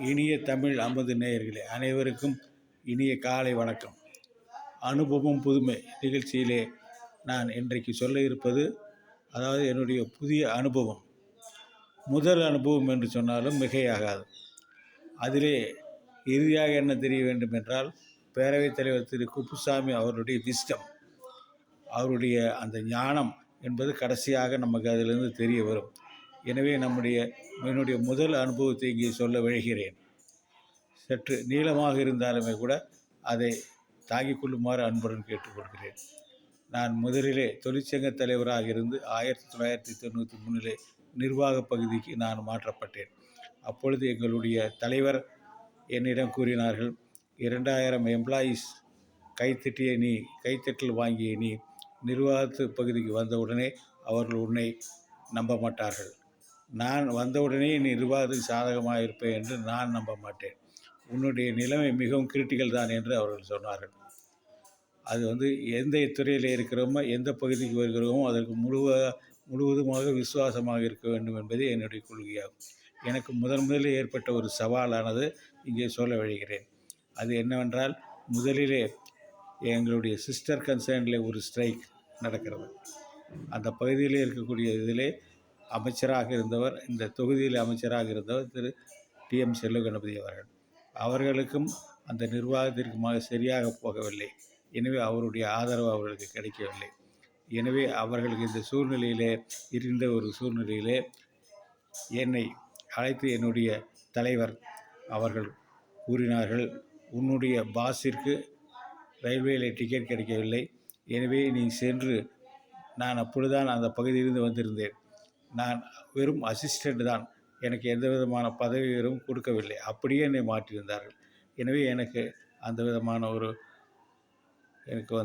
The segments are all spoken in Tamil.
இனிய தமிழ் அமுது நேயர்களே அனைவருக்கும் இனிய காலை வணக்கம். அனுபவம் புதுமை நிகழ்ச்சியிலே நான் இன்றைக்கு சொல்ல இருப்பது, அதாவது என்னுடைய புதிய அனுபவம். முதல் அனுபவம் என்று சொன்னாலும் மிகையாகாது. அதிலே இறுதியாக என்ன தெரிய வேண்டும் என்றால், பேரவைத் தலைவர் திரு குப்புசாமி அவருடைய விஸ்டம், அவருடைய அந்த ஞானம் என்பது கடைசியாக நமக்கு அதிலிருந்து தெரிய வரும். எனவே என்னுடைய முதல் அனுபவத்தை இங்கே சொல்ல விழைகிறேன். சற்று நீளமாக இருந்தாலுமே கூட அதை தாங்கிக் கொள்ளுமாறு அன்புடன் கேட்டுக்கொள்கிறேன். நான் முதலிலே தொழிற்சங்க தலைவராக இருந்து 1993 நிர்வாக பகுதிக்கு நான் மாற்றப்பட்டேன். அப்பொழுது எங்களுடைய தலைவர் என்னிடம் கூறினார்கள், 2000 எம்ப்ளாயீஸ் கைத்தட்டல் வாங்கிய நீ நிர்வாகத்து பகுதிக்கு வந்தவுடனே அவர்கள் உன்னை நம்ப மாட்டார்கள். நான் வந்தவுடனே நீ நிர்வாகத்துக்கு சாதகமாக இருப்பேன் என்று நான் நம்ப மாட்டேன். உன்னுடைய நிலைமை மிகவும் கிரிட்டிக்கல் தான் என்று அவர்கள் சொன்னார்கள். அது எந்த துறையில் இருக்கிறோமோ, எந்த பகுதிக்கு வருகிறோமோ அதற்கு முழுவதுமாக விசுவாசமாக இருக்க வேண்டும் என்பதே என்னுடைய கொள்கையாகும். எனக்கு முதலில் ஏற்பட்ட ஒரு சவாலானது இங்கே சொல்ல விழைகிறேன். அது என்னவென்றால், முதலிலே எங்களுடைய சிஸ்டர் கன்சர்னில் ஒரு ஸ்ட்ரைக் நடக்கிறது. அந்த பகுதியில் இருக்கக்கூடிய இதிலே அமைச்சராக இருந்தவர், இந்த தொகுதியில் அமைச்சராக இருந்தவர் திரு TM செல்வகணபதி அவர்களுக்கும் அந்த நிர்வாகத்திற்குமாக சரியாக போகவில்லை. எனவே அவருடைய ஆதரவு அவர்களுக்கு கிடைக்கவில்லை. எனவே அவர்களுக்கு இந்த சூழ்நிலையிலே இருந்த ஒரு சூழ்நிலையிலே என்னை அழைத்து என்னுடைய தலைவர் அவர்கள் கூறினார்கள், உன்னுடைய பாஸிற்கு ரயில்வேயில் டிக்கெட் கிடைக்கவில்லை, எனவே நீ சென்று, நான் அப்பொழுதுதான் அந்த பகுதியிலிருந்து வந்திருந்தேன், நான் வெறும் அசிஸ்டண்ட் தான், எனக்கு எந்த விதமான பதவி உயர்வும் கொடுக்கவில்லை, அப்படியே என்னை மாற்றியிருந்தார்கள். எனவே எனக்கு அந்த விதமான எனக்கு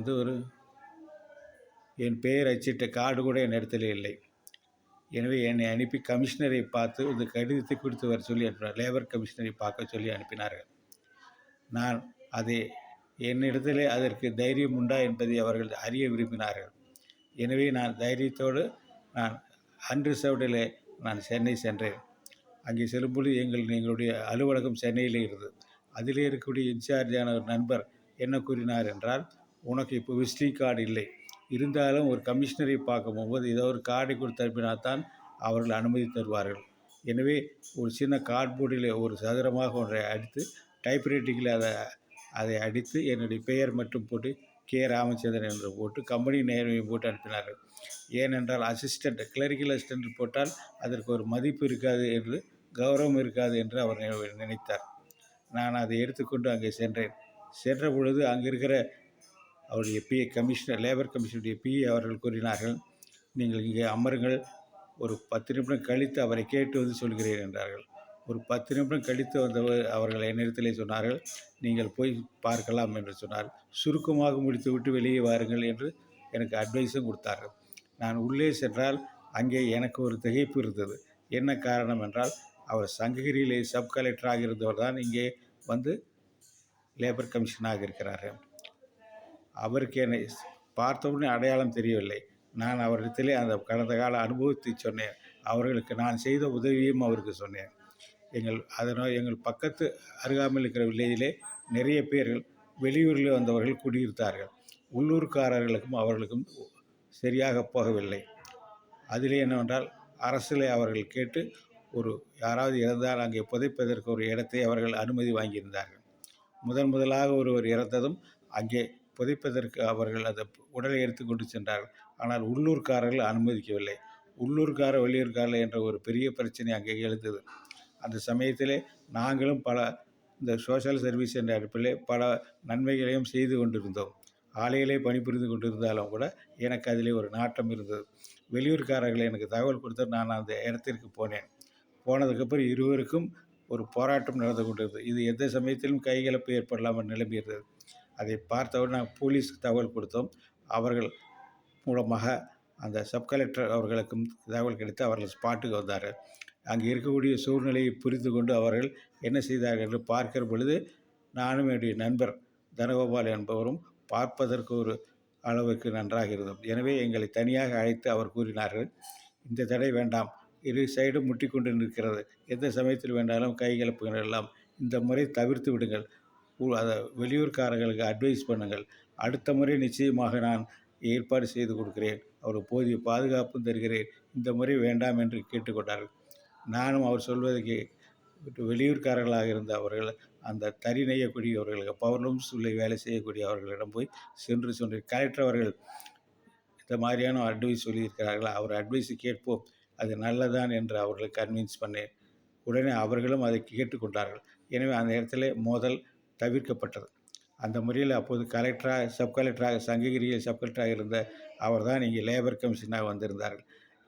என் பெயர் அச்சிட்ட கார்டு கூட என் இடத்துல இல்லை. எனவே என்னை அனுப்பி கமிஷனரை பார்த்து இந்த கடிதத்தை கொடுத்து வர சொல்லி அனுப்பினார். லேபர் கமிஷனரை பார்க்க சொல்லி அனுப்பினார்கள். நான் என்னிடத்திலே அதற்கு தைரியம் உண்டா என்பதை அவர்கள் அறிய விரும்பினார்கள். எனவே நான் தைரியத்தோடு நான் அன்ரிசர்வ்டில் நான் சென்னை சென்றேன். அங்கே செல்லும்பொழுது எங்களுடைய அலுவலகம் சென்னையில் இருந்தது. அதிலே இருக்கக்கூடிய இன்சார்ஜான ஒரு நண்பர் என்ன கூறினார் என்றால், உனக்கு இப்போ விசிட்டிங் கார்டு இல்லை, இருந்தாலும் ஒரு கமிஷனரை பார்க்க போகும்போது ஏதோ ஒரு கார்டை கொடுத்து அனுப்பினால்தான் அவர்கள் அனுமதி தருவார்கள். எனவே ஒரு சின்ன கார்ட்போர்டில் ஒரு சதுரமாக ஒன்றை அடித்து டைப்ரைட்டிங்கில் அதை அடித்து என்னுடைய பெயர் மட்டும் போட்டு கே. ராமச்சந்திரன் என்று போட்டு கம்பெனி நேமையும் போட்டு அனுப்பினார்கள். ஏனென்றால் கிளரிக்கல் அசிஸ்டண்ட் போட்டால் அதற்கு ஒரு மதிப்பு இருக்காது என்று, கௌரவம் இருக்காது என்று அவர் நினைத்தார். நான் அதை எடுத்துக்கொண்டு அங்கே சென்றேன். சென்ற பொழுது அங்கே இருக்கிற அவருடைய லேபர் கமிஷனுடைய அவர்கள் கூறினார்கள், நீங்கள் இங்கே அமருங்கள், ஒரு 10 நிமிடம் கழித்து அவரை கேட்டு வந்து சொல்கிறேன் என்றார்கள். ஒரு 10 நிமிடம் கழித்து வந்தவர் அவர்கள் என்னிடத்திலே சொன்னார்கள், நீங்கள் போய் பார்க்கலாம் என்று சொன்னார். சுருக்கமாக முடித்துவிட்டு வெளியே வாருங்கள் என்று எனக்கு அட்வைஸும் கொடுத்தார்கள். நான் உள்ளே சென்றால் அங்கே எனக்கு ஒரு திகைப்பு இருந்தது. என்ன காரணம் என்றால், அவர் சங்ககிரியிலே சப் கலெக்டராக இருந்தவர் தான் இங்கே வந்து லேபர் கமிஷனாக இருக்கிறார்கள். அவருக்கு என்னை பார்த்தவுடனே அடையாளம் தெரியவில்லை. நான் அவரிடத்திலே அந்த கடந்த கால அனுபவத்தை சொன்னேன். அவர்களுக்கு நான் செய்த உதவியும் அவருக்கு சொன்னேன். எங்கள் பக்கத்து அருகாமையில் இருக்கிற வில்லேஜிலே நிறைய பேர்கள் வெளியூரில் வந்தவர்கள் குடியிருந்தார்கள். உள்ளூர்காரர்களுக்கும் அவர்களுக்கும் சரியாக போகவில்லை. அதிலே என்னவென்றால், அரசில் அவர்கள் கேட்டு யாராவது இறந்தால் அங்கே புதைப்பதற்கு ஒரு இடத்தை அவர்கள் அனுமதி வாங்கியிருந்தார்கள். முதலாக ஒருவர் இறந்ததும் அங்கே புதைப்பதற்கு அவர்கள் அந்த உடலை எடுத்து கொண்டு சென்றார்கள். ஆனால் உள்ளூர்காரர்கள் அனுமதிக்கவில்லை. வெளியூர்காரர்கள் என்ற ஒரு பெரிய பிரச்சனை அங்கே எழுந்தது. அந்த சமயத்திலே நாங்களும் இந்த சோஷியல் சர்வீஸ் என்ற அடிப்படையிலே பல நன்மைகளையும் செய்து கொண்டிருந்தோம். ஆலையிலே பணிபுரிந்து கொண்டிருந்தாலும் கூட எனக்கு அதிலே ஒரு நாட்டம் இருந்தது. வெளியூர்காரர்களை எனக்கு தகவல் கொடுத்து நான் அந்த இடத்திற்கு போனேன். போனதுக்கப்புறம் இருவருக்கும் ஒரு போராட்டம் நடந்து கொண்டிருந்தது. இது எந்த சமயத்திலும் கைகலப்பு ஏற்படலாமல் நிலைமை இருந்தது. அதை பார்த்தவுடன் நாங்கள் போலீஸுக்கு தகவல் கொடுத்தோம். அவர்கள் மூலமாக அந்த சப் கலெக்டர் அவர்களுக்கும் தகவல் கிடைத்து அவர்கள் ஸ்பாட்டுக்கு வந்தார்கள். அங்கே இருக்கக்கூடிய சூழ்நிலையை புரிந்து கொண்டு அவர்கள் என்ன செய்தார்கள் என்று பார்க்கிற பொழுது, நானும் என்னுடைய நண்பர் தனகோபால் என்பவரும் பார்ப்பதற்கு ஒரு அளவுக்கு நன்றாக இருந்தோம். எனவே எங்களை தனியாக அழைத்து அவர் கூறினார்கள், இந்த தடை வேண்டாம், இரு சைடும் முட்டிக்கொண்டு நிற்கிறது. எந்த சமயத்தில் வேண்டாலும் கைகலப்புகள். இந்த முறை தவிர்த்து விடுங்கள். அதை வெளியூர்காரர்களுக்கு அட்வைஸ் பண்ணுங்கள். அடுத்த முறை நிச்சயமாக நான் ஏற்பாடு செய்து கொடுக்கிறேன். அவருக்கு போதிய பாதுகாப்பும் தருகிறேன். இந்த முறை வேண்டாம் என்று கேட்டுக்கொண்டார்கள். நானும் அவர் சொல்வதற்கு வெளியூர்காரர்களாக இருந்த அவர்கள் அந்த தறி நெய்யக்கூடியவர்களுக்கு பவர்லூம்ஸ் உள்ள வேலை செய்யக்கூடிய அவர்களிடம் போய் சென்று சொன்னேன். கலெக்டர் அவர்கள் இந்த மாதிரியான அட்வைஸ் சொல்லியிருக்கிறார்கள், அவர் அட்வைஸை கேட்போம், அது நல்லதான் என்று அவர்களை கன்வின்ஸ் பண்ணேன். உடனே அவர்களும் அதை கேட்டுக்கொண்டார்கள். எனவே அந்த இடத்துல மோதல் தவிர்க்கப்பட்டது. அந்த முறையில் அப்போது கலெக்டராக சப் கலெக்டராக சங்ககிரியில் சப் கலெக்டராக இருந்த அவர் தான் இங்கே லேபர் கமிஷனாக வந்திருந்தார்கள்.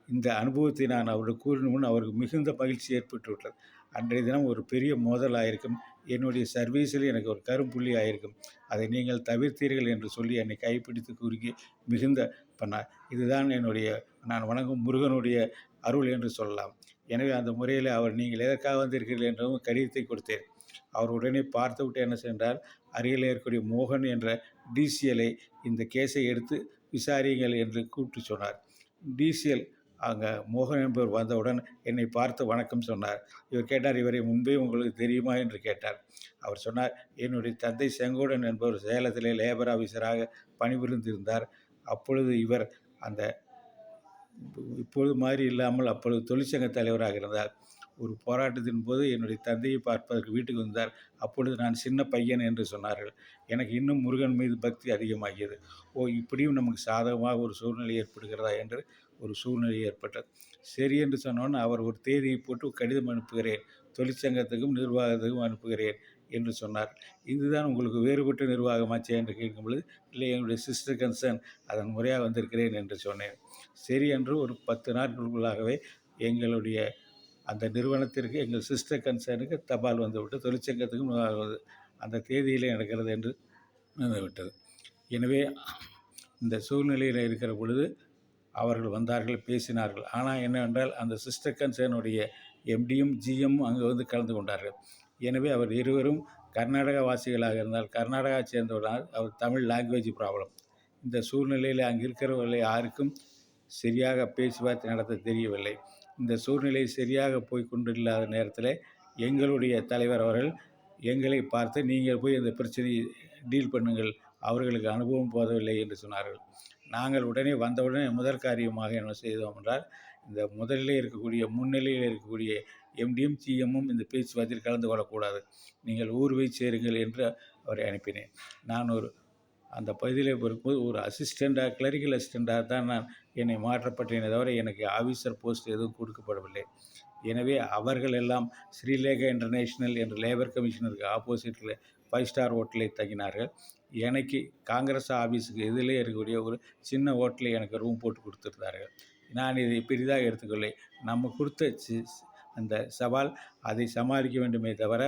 இந்த அனுபவத்தை நான் அவருக்கு கூறின முன் அவருக்கு மிகுந்த மகிழ்ச்சி ஏற்பட்டு விட்டது. அன்றைய தினம் ஒரு பெரிய மோதல் ஆயிருக்கும். என்னுடைய சர்வீஸில் எனக்கு ஒரு கரும்புள்ளி ஆயிருக்கும். அதை நீங்கள் தவிர்த்தீர்கள் என்று சொல்லி என்னை கைப்பிடித்து குறுக்கி மிகுந்த பண்ணார். இதுதான் என்னுடைய நான் வணங்கும் முருகனுடைய அருள் என்று சொல்லலாம். எனவே அந்த முறையில் அவர் நீங்கள் எதற்காக வந்திருக்கிறீர்கள் என்றும் கடிதத்தை கொடுத்தேன். அவர் உடனே பார்த்துவிட்டு என்ன சென்றார், அருகில் இருக்கக்கூடிய மோகன் என்ற டிசிஎலை இந்த கேஸை எடுத்து விசாரியுங்கள் என்று கூப்பிட்டு சொன்னார். டிசிஎல் அங்கே மோகன் என்பவர் வந்தவுடன் என்னை பார்த்து வணக்கம் சொன்னார். இவர் கேட்டார், இவரை முன்பே உங்களுக்கு தெரியுமா என்று கேட்டார். அவர் சொன்னார், என்னுடைய தந்தை செங்கோடன் என்பவர் சேலத்திலே லேபர் ஆஃபீஸராக பணிபுரிந்திருந்தார். அப்பொழுது இவர் அந்த இப்பொழுது மாதிரி இல்லாமல் அப்பொழுது தொழிற்சங்க தலைவராக இருந்தார். ஒரு போராட்டத்தின் போது என்னுடைய தந்தையை பார்ப்பதற்கு வீட்டுக்கு வந்தார். அப்பொழுது நான் சின்ன பையன் என்று சொன்னார்கள். எனக்கு இன்னும் முருகன் மீது பக்தி அதிகமாகியது. இப்படியும் நமக்கு சாதகமாக ஒரு சூழ்நிலை ஏற்படுகிறதா என்று ஒரு சூழ்நிலை ஏற்பட்டது. சரி என்று சொன்னோன்னு அவர் ஒரு தேதியை போட்டு கடிதம் அனுப்புகிறேன், தொழிற்சங்கத்துக்கும் நிர்வாகத்துக்கும் அனுப்புகிறேன் என்று சொன்னார். இதுதான் உங்களுக்கு வேறுபட்ட நிர்வாகமாச்சே என்று கேட்கும் பொழுது, இல்லை, என்னுடைய சிஸ்டர் கன்சர்ன், அதன் முறையாக வந்திருக்கிறேன் என்று சொன்னேன். சரி என்று ஒரு 10 நாட்களுக்குள்ளாகவே எங்களுடைய அந்த நிறுவனத்திற்கு எங்கள் சிஸ்டர் கன்சர்னுக்கு தபால் வந்துவிட்டு தொழிற்சங்கத்துக்கும் அந்த தேதியில் நடக்கிறது என்று விட்டது. எனவே இந்த சூழ்நிலையில் இருக்கிற பொழுது அவர்கள் வந்தார்கள், பேசினார்கள். ஆனால் என்னவென்றால் அந்த சிஸ்டர் கன்சர்னுடைய எம்டியும் ஜிஎம்மும் அங்கே வந்து கலந்து கொண்டார்கள். எனவே அவர் இருவரும் கர்நாடகா வாசிகளாக இருந்தால் கர்நாடகா சேர்ந்தவர்களால் அவர் தமிழ் லாங்குவேஜ் ப்ராப்ளம். இந்த சூழ்நிலையில் அங்கே இருக்கிறவர்களை யாருக்கும் சரியாக பேச்சுவார்த்தை நடத்த தெரியவில்லை. இந்த சூழ்நிலை சரியாக போய்கொண்டில்லாத நேரத்தில் எங்களுடைய தலைவர் அவர்கள் எங்களை பார்த்து, நீங்கள் போய் இந்த பிரச்சனையை டீல் பண்ணுங்கள், அவர்களுக்கு அனுபவம் போதவில்லை என்று சொன்னார்கள். நாங்கள் உடனே வந்தவுடனே முதல் காரியமாக என்ன செய்தோம் என்றால், இந்த முதலிலே இருக்கக்கூடிய முன்னிலையில் இருக்கக்கூடிய எம்டியும் ஜிஎம்மும் இந்த பேச்சுவார்த்தையில் கலந்து கொள்ளக்கூடாது, நீங்கள் ஊர் போய் சேருங்கள் என்று அவரை அனுப்பினேன். நான் அந்த பகுதியில் இருக்கும்போது ஒரு அசிஸ்டண்ட்டாக, கிளரிக்கல் அசிஸ்டண்ட்டாக தான் நான் என்னை மாற்றப்பட்டேனே தவிர எனக்கு ஆஃபீஸர் போஸ்ட் எதுவும் கொடுக்கப்படவில்லை. எனவே அவர்கள் எல்லாம் ஸ்ரீலேகா இன்டர்நேஷ்னல் என்ற லேபர் கமிஷனருக்கு ஆப்போசிட்டில் 5 ஸ்டார் ஹோட்டலில் தங்கினார்கள். எனக்கு காங்கிரஸ் ஆஃபீஸுக்கு எதிலே இருக்கக்கூடிய ஒரு சின்ன ஹோட்டலில் எனக்கு ரூம் போட்டு கொடுத்துருந்தார்கள். நான் இதை பெரிதாக எடுத்துக்கொள்ளை. நம்ம கொடுத்த அந்த சவால், அதை சமாளிக்க வேண்டுமே தவிர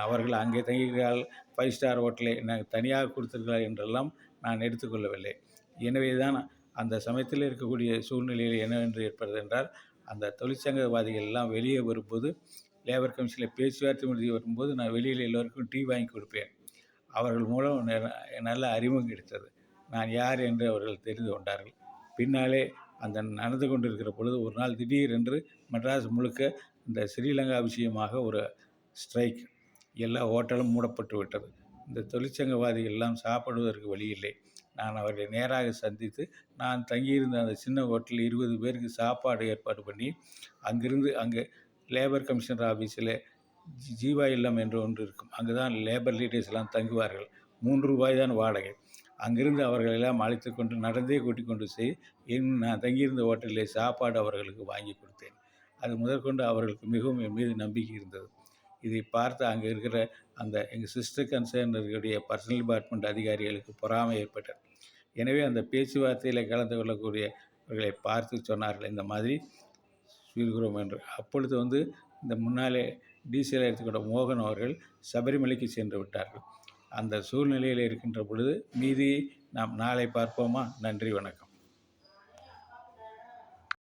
அவர்கள் அங்கே தங்குகிறார்கள், 5 ஸ்டார் ஹோட்டலை நாங்கள் தனியாக கொடுத்துருக்கிறார் என்றெல்லாம் நான் எடுத்துக்கொள்ளவில்லை. எனவே தான் அந்த சமயத்தில் இருக்கக்கூடிய சூழ்நிலையில் என்னவென்று ஏற்படுது என்றால், அந்த தொழிற்சங்கவாதிகள் எல்லாம் வெளியே வரும்போது, லேபர் கமிஷனில் பேச்சுவார்த்தை முடிவு வரும்போது நான் வெளியில் எல்லோருக்கும் டீ வாங்கி கொடுப்பேன். அவர்கள் மூலம் நல்ல அறிமுகம் கிடைத்தது. நான் யார் என்று அவர்கள் தெரிந்து கொண்டார்கள். பின்னாலே அந்த நடந்து கொண்டிருக்கிற பொழுது ஒரு நாள் திடீரென்று மெட்ராஸ் முழுக்க இந்த ஸ்ரீலங்கா விஷயமாக ஒரு ஸ்ட்ரைக், எல்லா ஹோட்டலும் மூடப்பட்டு விட்டது. இந்த தொழிற்சங்கவாதிகள் எல்லாம் சாப்பிடுவதற்கு வழி இல்லை. நான் அவர்களை நேராக சந்தித்து, நான் தங்கியிருந்த அந்த சின்ன ஹோட்டலில் 20 பேருக்கு சாப்பாடு ஏற்பாடு பண்ணி, அங்கிருந்து அங்கே லேபர் கமிஷனர் ஆஃபீஸில் ஜீவா இல்லம் என்று ஒன்று இருக்கும், அங்கே தான் லேபர் லீடர்ஸ் எல்லாம் தங்குவார்கள். 3 ரூபாய் தான் வாடகை. அங்கிருந்து அவர்களெல்லாம் அழைத்து கொண்டு நடந்தே கூட்டிக் கொண்டு நான் தங்கியிருந்த ஹோட்டலிலே சாப்பாடு அவர்களுக்கு வாங்கி கொடுத்தேன். அது முதற்கொண்டு அவர்களுக்கு மிகவும் என் மீது நம்பிக்கை இருந்தது. இதை பார்த்து அங்கே இருக்கிற அந்த எங்கள் சிஸ்டர் கன்சர்னுடைய பர்சனல் டிபார்ட்மெண்ட் அதிகாரிகளுக்கு பொறாமை ஏற்பட்டது. எனவே அந்த பேச்சுவார்த்தையில் கலந்து கொள்ளக்கூடியவர்களை பார்த்து சொன்னார்கள், இந்த மாதிரி சொல்கிறோம் என்று. அப்பொழுது இந்த முன்னாலே டிசிஎல் எடுத்துக்கொண்ட மோகன் அவர்கள் சபரிமலைக்கு சென்று விட்டார்கள். அந்த சூழ்நிலையில் இருக்கின்ற பொழுது மீதியை நாம் நாளை பார்ப்போமா? நன்றி, வணக்கம்.